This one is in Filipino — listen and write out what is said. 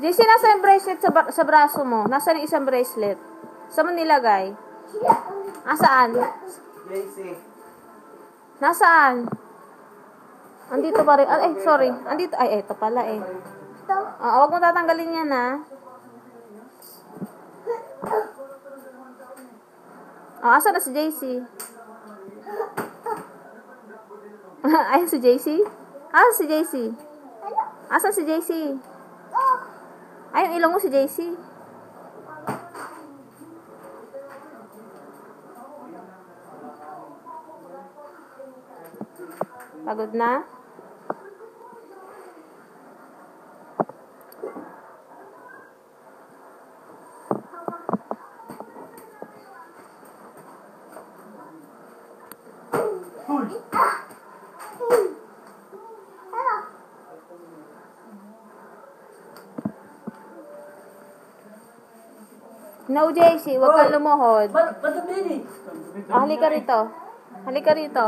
JC, nasa yung bracelet sa braso mo? Nasa yung isang bracelet? Saan mo nilagay? Nasaan? JC. Nasaan? Andito pa rin. Ay, sorry. Andito. Ay, eto pala eh. Huwag mo tatanggalin yan, ha? Asan na si JC? Ayun si JC? Asan si JC? Asan si JC? Ay, yung ilong mo si JC. Pagod na? No, JC, huwag kang lumuhod. Ba't ang bilis? Halika rito. Halika rito.